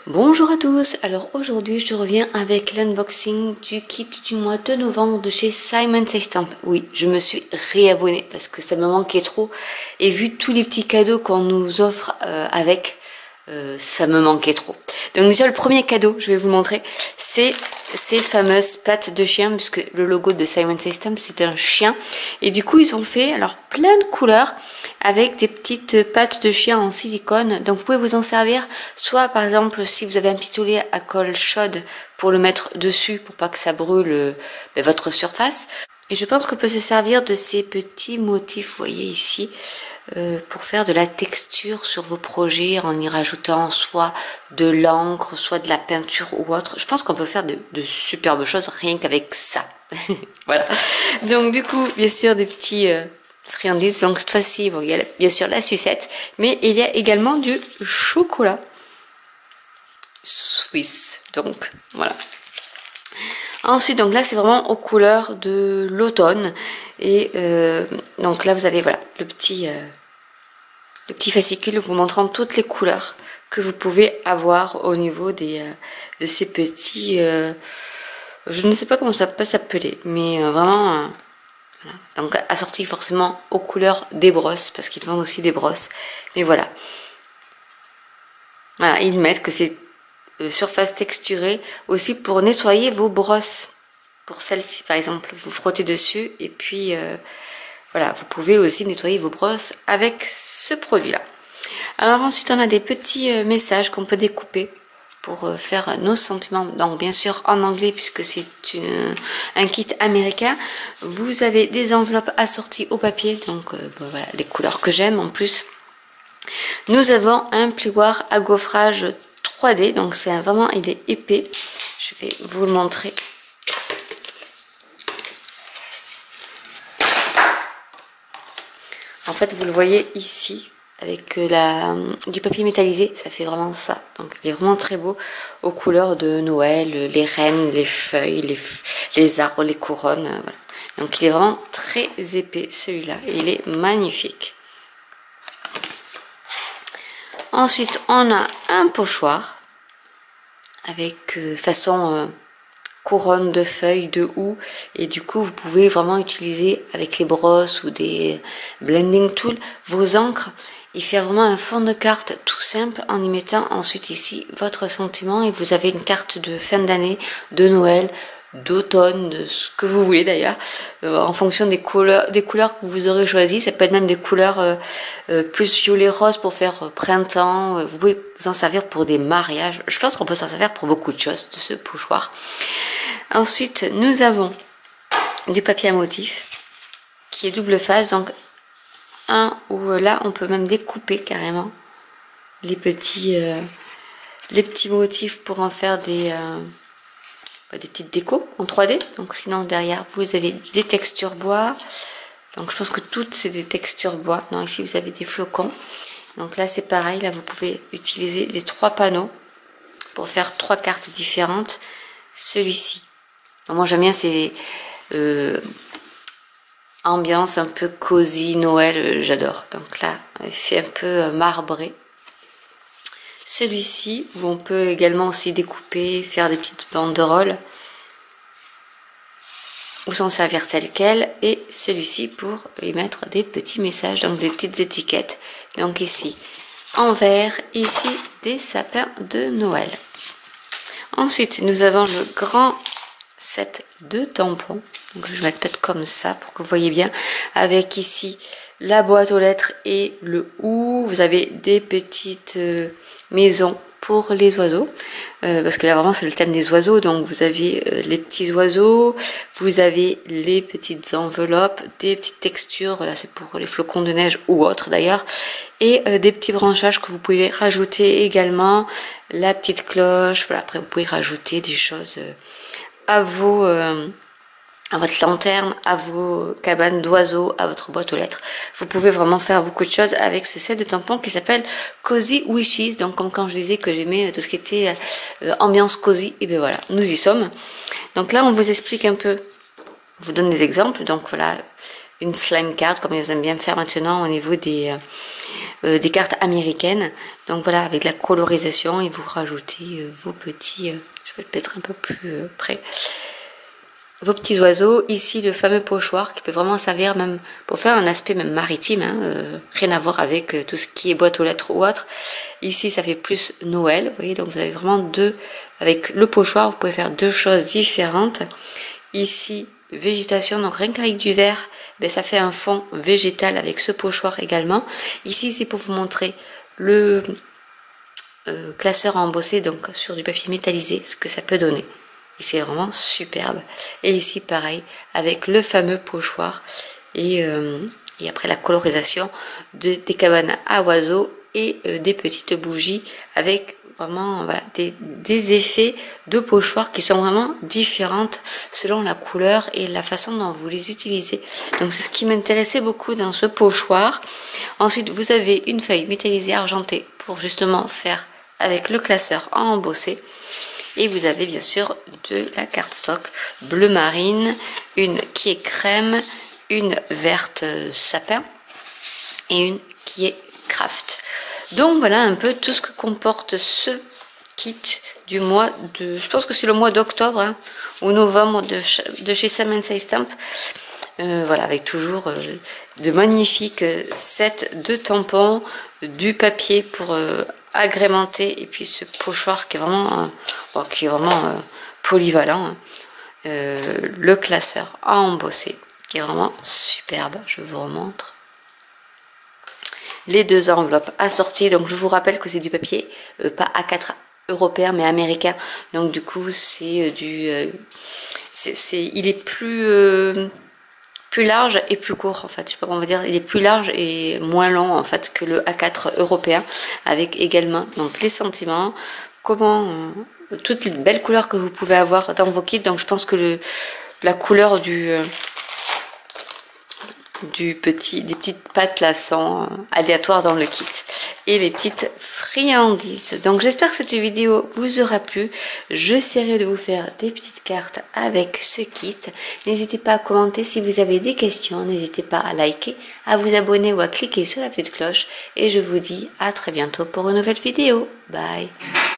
Bonjour à tous, alors aujourd'hui je reviens avec l'unboxing du kit du mois de novembre de chez Simon Says Stamp. Oui, je me suis réabonnée parce que ça me manquait trop et vu tous les petits cadeaux qu'on nous offre avec, ça me manquait trop. Donc déjà le premier cadeau, je vais vous montrer, c'est ces fameuses pattes de chien, puisque le logo de Simon Says Stamp c'est un chien. Et du coup ils ont fait alors plein de couleurs avec des petites pattes de chien en silicone. Donc vous pouvez vous en servir, soit par exemple si vous avez un pistolet à colle chaude pour le mettre dessus pour pas que ça brûle votre surface. Et je pense qu'on peut se servir de ces petits motifs, vous voyez ici, pour faire de la texture sur vos projets en y rajoutant soit de l'encre, soit de la peinture ou autre. Je pense qu'on peut faire de superbes choses rien qu'avec ça. Voilà. Donc du coup, bien sûr, des petits friandises. Donc cette fois-ci, bon, il y a bien sûr la sucette, mais il y a également du chocolat suisse. Donc voilà. Ensuite, donc là, c'est vraiment aux couleurs de l'automne. Et donc là, vous avez voilà le petit fascicule vous montrant toutes les couleurs que vous pouvez avoir au niveau de ces petits... je ne sais pas comment ça peut s'appeler, mais vraiment... voilà. Donc assorti forcément aux couleurs des brosses, parce qu'ils vendent aussi des brosses. Mais voilà. Voilà, ils mettent que c'est surface texturée aussi pour nettoyer vos brosses. Pour celle-ci par exemple, vous frottez dessus et puis voilà, vous pouvez aussi nettoyer vos brosses avec ce produit-là. Alors ensuite on a des petits messages qu'on peut découper pour faire nos sentiments. Donc bien sûr en anglais puisque c'est un kit américain. Vous avez des enveloppes assorties au papier, donc voilà, les couleurs que j'aime en plus. Nous avons un plioir à gaufrage 3D, donc c'est vraiment, il est épais. Je vais vous le montrer. En fait, vous le voyez ici, avec du papier métallisé, ça fait vraiment ça. Donc il est vraiment très beau, aux couleurs de Noël, les rennes, les feuilles, les arbres, les couronnes. Voilà. Donc il est vraiment très épais celui-là, et il est magnifique. Ensuite, on a un pochoir avec façon couronne de feuilles, de houx. Et du coup, vous pouvez vraiment utiliser avec les brosses ou des blending tools vos encres et faire vraiment un fond de carte tout simple en y mettant ensuite ici votre sentiment. Et vous avez une carte de fin d'année, de Noël, d'automne, de ce que vous voulez d'ailleurs, en fonction des couleurs que vous aurez choisies. Ça peut être même des couleurs plus violet rose pour faire printemps. Vous pouvez vous en servir pour des mariages. Je pense qu'on peut s'en servir pour beaucoup de choses de ce pochoir. Ensuite, nous avons du papier à motif qui est double face, donc un où là on peut même découper carrément les petits motifs pour en faire des petites décos en 3D. Donc sinon derrière vous avez des textures bois. Donc je pense que toutes c'est des textures bois. Non, ici vous avez des flocons. Donc là c'est pareil, là vous pouvez utiliser les 3 panneaux pour faire 3 cartes différentes. Celui-ci, moi j'aime bien ces ambiance un peu cosy Noël, j'adore. Donc là il fait un peu marbré. Celui-ci où on peut également aussi découper, faire des petites banderoles ou s'en servir tel quel, et celui-ci pour y mettre des petits messages, donc des petites étiquettes. Donc ici en vert, ici des sapins de Noël. Ensuite nous avons le grand set de tampons. Donc je vais mettre peut-être comme ça pour que vous voyez bien, avec ici la boîte aux lettres et le ou. Vous avez des petites maisons pour les oiseaux, parce que là vraiment c'est le thème des oiseaux. Donc vous avez les petits oiseaux, vous avez les petites enveloppes, des petites textures, là c'est pour les flocons de neige ou autres d'ailleurs, et des petits branchages que vous pouvez rajouter également, la petite cloche. Voilà, après vous pouvez rajouter des choses à votre lanterne, à vos cabanes d'oiseaux, à votre boîte aux lettres. Vous pouvez vraiment faire beaucoup de choses avec ce set de tampons qui s'appelle Cozy Wishes. Donc comme quand je disais que j'aimais tout ce qui était ambiance cosy, et bien voilà, nous y sommes. Donc là on vous explique un peu, on vous donne des exemples. Donc voilà, une slime card comme ils aiment bien faire maintenant au niveau des des cartes américaines. Donc voilà, avec la colorisation, et vous rajoutez vos petits, je vais le mettre un peu plus près, vos petits oiseaux. Ici le fameux pochoir qui peut vraiment servir même pour faire un aspect même maritime, hein, rien à voir avec tout ce qui est boîte aux lettres ou autre. Ici ça fait plus Noël, vous voyez, donc vous avez vraiment deux, avec le pochoir vous pouvez faire deux choses différentes. Ici végétation, donc rien qu'avec du vert, ben, ça fait un fond végétal avec ce pochoir également. Ici c'est pour vous montrer le classeur embossé, donc sur du papier métallisé, ce que ça peut donner. Et c'est vraiment superbe. Et ici pareil avec le fameux pochoir et après la colorisation des cabanes à oiseaux et des petites bougies avec vraiment voilà, des effets de pochoir qui sont vraiment différentes selon la couleur et la façon dont vous les utilisez. Donc c'est ce qui m'intéressait beaucoup dans ce pochoir. Ensuite vous avez une feuille métallisée argentée pour justement faire avec le classeur en embossé. Et vous avez bien sûr de la cardstock bleu marine, une qui est crème, une verte sapin et une qui est craft. Donc voilà un peu tout ce que comporte ce kit du mois de, je pense que c'est le mois d'octobre, hein, ou novembre de chez Sam & Say Stamp. Voilà, avec toujours de magnifiques sets de tampons, du papier pour agrémenter, et puis ce pochoir qui est vraiment polyvalent, hein. Le classeur à embossé qui est vraiment superbe, je vous remontre. Les deux enveloppes assorties, donc je vous rappelle que c'est du papier pas A4 européen mais américain, donc du coup c'est il est plus large et plus court en fait, je sais pas comment on va dire, il est plus large et moins long en fait que le A4 européen, avec également donc les sentiments, comment toutes les belles couleurs que vous pouvez avoir dans vos kits. Donc je pense que la couleur des petites pattes là sont aléatoires dans le kit, et les petites friandises. Donc j'espère que cette vidéo vous aura plu. J'essaierai de vous faire des petites cartes avec ce kit. N'hésitez pas à commenter si vous avez des questions, n'hésitez pas à liker, à vous abonner ou à cliquer sur la petite cloche, et je vous dis à très bientôt pour une nouvelle vidéo. Bye.